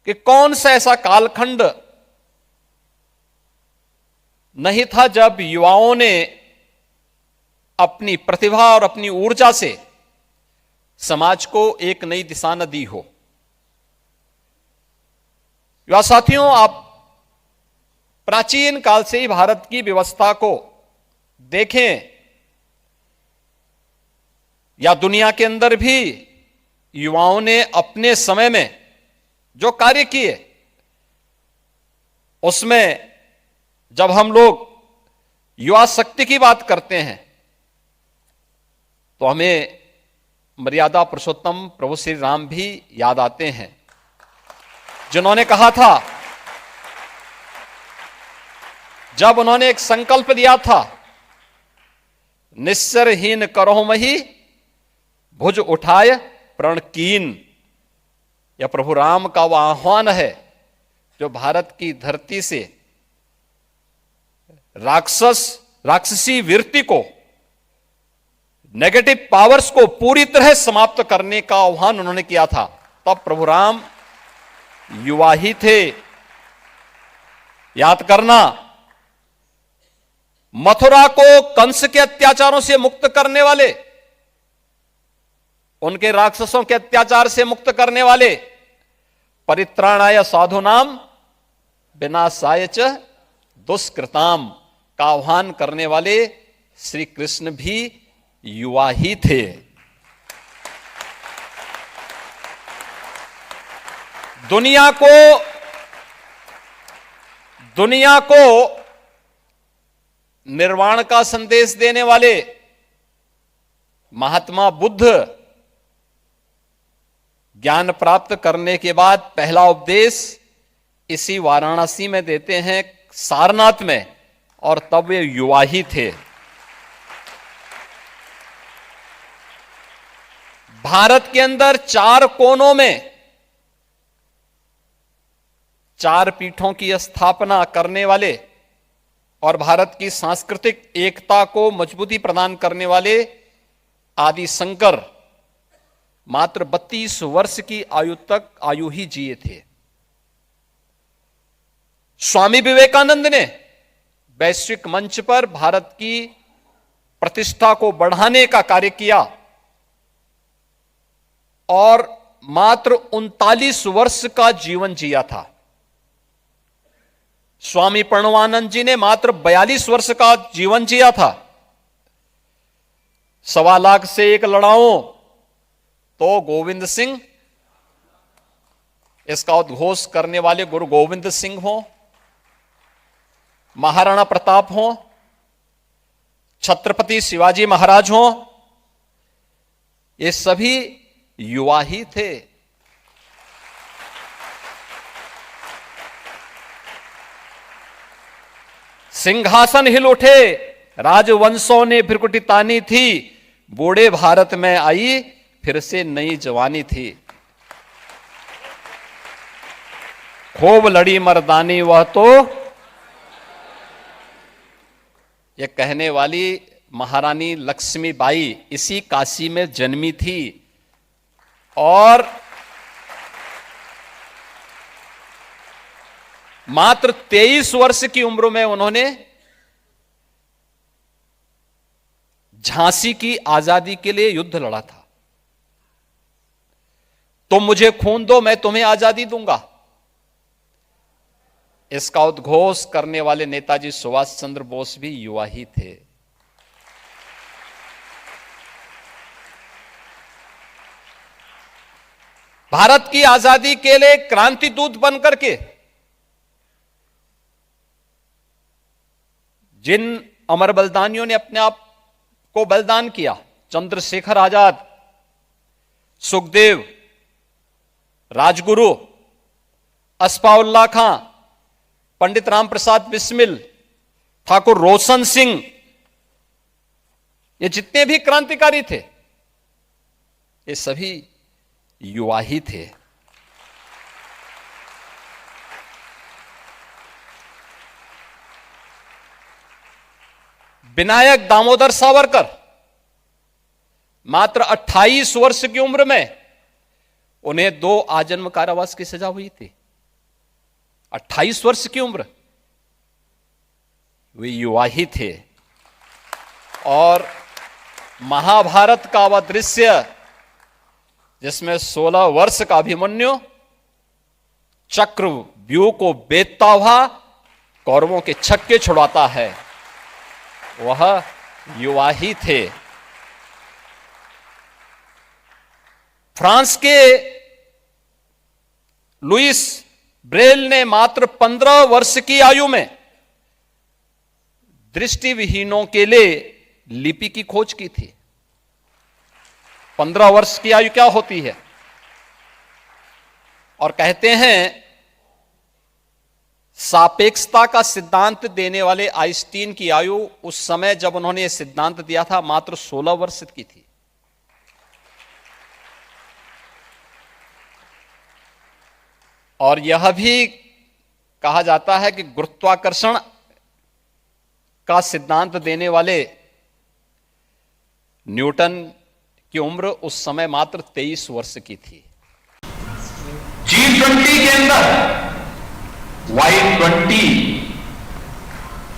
कि कौन सा ऐसा कालखंड नहीं था जब युवाओं ने अपनी प्रतिभा और अपनी ऊर्जा से समाज को एक नई दिशा न दी हो। युवा साथियों, आप प्राचीन काल से ही भारत की व्यवस्था को देखें या दुनिया के अंदर भी युवाओं ने अपने समय में जो कार्य किए, उसमें जब हम लोग युवा शक्ति की बात करते हैं तो हमें मर्यादा पुरुषोत्तम प्रभु श्री राम भी याद आते हैं, जिन्होंने कहा था, जब उन्होंने एक संकल्प दिया था, निस्सरहीन करो मही भुज उठाए प्रण कीन। यह प्रभु राम का वह आह्वान है जो भारत की धरती से राक्षसी वृत्ति को, नेगेटिव पावर्स को पूरी तरह समाप्त करने का आह्वान उन्होंने किया था। तब प्रभु राम युवा ही थे। याद करना, मथुरा को कंस के अत्याचारों से मुक्त करने वाले, उनके राक्षसों के अत्याचार से मुक्त करने वाले, परित्राणाय साधुनाम विनाशाय च दुष्कृताम का आह्वान करने वाले श्री कृष्ण भी युवा ही थे। दुनिया को निर्वाण का संदेश देने वाले महात्मा बुद्ध ज्ञान प्राप्त करने के बाद पहला उपदेश इसी वाराणसी में देते हैं, सारनाथ में, और तब वे युवा ही थे। भारत के अंदर 4 कोनों में 4 पीठों की स्थापना करने वाले और भारत की सांस्कृतिक एकता को मजबूती प्रदान करने वाले आदि शंकर मात्र 32 वर्ष की आयु ही जिए थे। स्वामी विवेकानंद ने वैश्विक मंच पर भारत की प्रतिष्ठा को बढ़ाने का कार्य किया और मात्र 39 वर्ष का जीवन जिया था। स्वामी प्रणवानंद जी ने मात्र 42 वर्ष का जीवन जिया था। 1.25 लाख से एक लड़ाऊं तो गोविंद सिंह, इसका उद्घोष करने वाले गुरु गोविंद सिंह हों, महाराणा प्रताप हों, छत्रपति शिवाजी महाराज हों, ये सभी युवा ही थे। सिंहासन हिल उठे, राजवंशों ने भ्रिकुटी तानी थी, बूढ़े भारत में आई फिर से नई जवानी थी। खूब लड़ी मर्दानी वह तो, यह कहने वाली महारानी लक्ष्मीबाई इसी काशी में जन्मी थी और मात्र 23 वर्ष की उम्र में उन्होंने झांसी की आजादी के लिए युद्ध लड़ा था। तुम मुझे खून दो, मैं तुम्हें आजादी दूंगा। इसका उद्घोष करने वाले नेताजी सुभाष चंद्र बोस भी युवा ही थे। भारत की आजादी के लिए क्रांति दूत बनकर के जिन अमर बलिदानियों ने अपने आप को बलिदान किया, चंद्रशेखर आजाद, सुखदेव, राजगुरु, अस्फाउल्लाह खां, पंडित राम प्रसाद बिस्मिल, ठाकुर रोशन सिंह, ये जितने भी क्रांतिकारी थे, ये सभी युवा ही थे। विनायक दामोदर सावरकर मात्र 28 वर्ष की उम्र में उन्हें 2 आजन्म कारावास की सजा हुई थी। 28 वर्ष की उम्र, वे युवा ही थे। और महाभारत का वह दृश्य जिसमें 16 वर्ष का अभिमन्यु चक्रव्यूह को बेधता हुआ कौरवों के छक्के छुड़ाता है, वह युवा ही थे। फ्रांस के लुइस ब्रेल ने मात्र 15 वर्ष की आयु में दृष्टिविहीनों के लिए लिपि की खोज की थी। 15 वर्ष की आयु क्या होती है? और कहते हैं सापेक्षता का सिद्धांत देने वाले आइंस्टीन की आयु उस समय जब उन्होंने यह सिद्धांत दिया था मात्र 16 वर्ष की थी। और यह भी कहा जाता है कि गुरुत्वाकर्षण का सिद्धांत देने वाले न्यूटन की उम्र उस समय मात्र 23 वर्ष की थी। G20 के अंदर Y20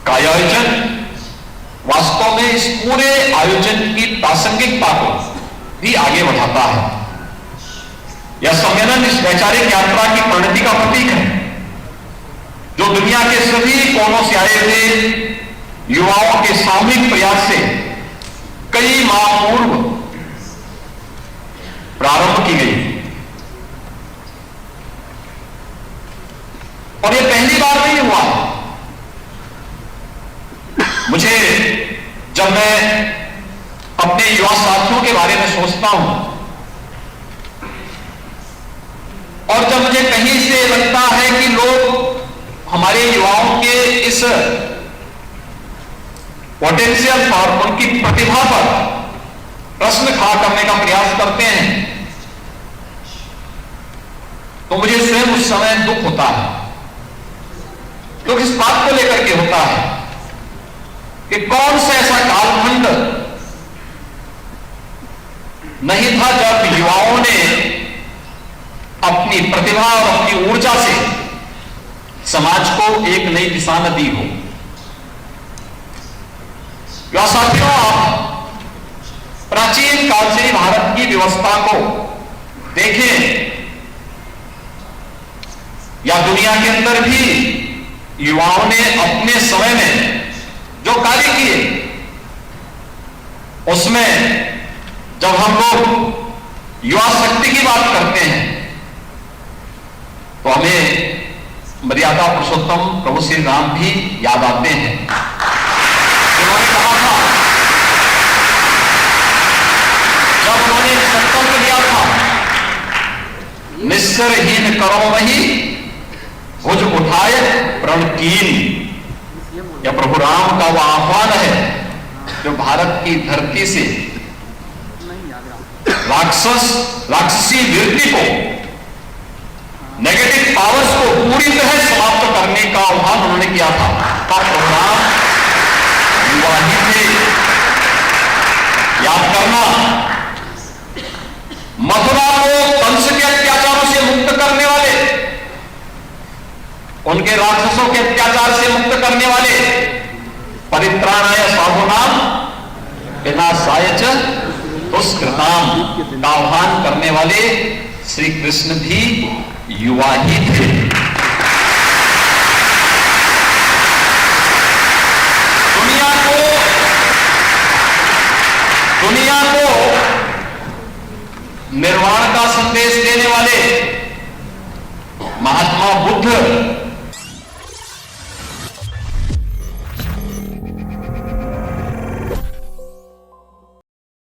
का आयोजन वास्तव में इस पूरे आयोजन की प्रासंगिकता को भी आगे बढ़ाता है। यह सम्मेलन इस वैचारिक यात्रा की परिणति का प्रतीक है, जो दुनिया के सभी कोनों से आए हुए युवाओं के सामूहिक प्रयास से कई माह पूर्व प्रारंभ की गई। और यह पहली बार नहीं हुआ। मुझे जब मैं अपने युवा साथियों के बारे में सोचता हूं और जब मुझे कहीं से लगता है कि लोग हमारे युवाओं के इस पोटेंशियल पर, उनकी प्रतिभा पर प्रश्न खड़ा करने का प्रयास करते हैं, तो मुझे स्वयं उस समय दुख होता है। दुख इस बात को लेकर के होता है कि कौन सा ऐसा कालखंड नहीं था जब युवाओं ने अपनी प्रतिभा और अपनी ऊर्जा से समाज को एक नई दिशा न दी हो। युवा साथियों, आप प्राचीन काल से भारत की व्यवस्था को देखें या दुनिया के अंदर भी युवाओं ने अपने समय में जो कार्य किए, उसमें जब हम लोग युवा शक्ति की बात करते हैं तो हमें मर्यादा पुरुषोत्तम प्रभु श्री राम भी याद आते हैं। उन्होंने कहा था, जब उन्होंने संकल्प लिया था, निस्सरहीन करो वही भुज उठाए प्रण कीन, यह प्रभु राम का वह आह्वान है जो भारत की धरती से राक्षसी वृत्ति को, नेगेटिव पावर्स को पूरी तरह समाप्त करने का आह्वान उन्होंने किया था। प्रभु राम युवा ही थे। याद करना, मथुरा को कंस के अत्याचारों से मुक्त करने वाले, उनके राक्षसों के अत्याचार से मुक्त करने वाले, परित्राणाय साधूनाम विनाशाय च दुष्कृताम का आह्वान करने वाले श्री कृष्ण भी युवा ही थे। दुनिया को निर्वाण का संदेश देने वाले महात्मा बुद्ध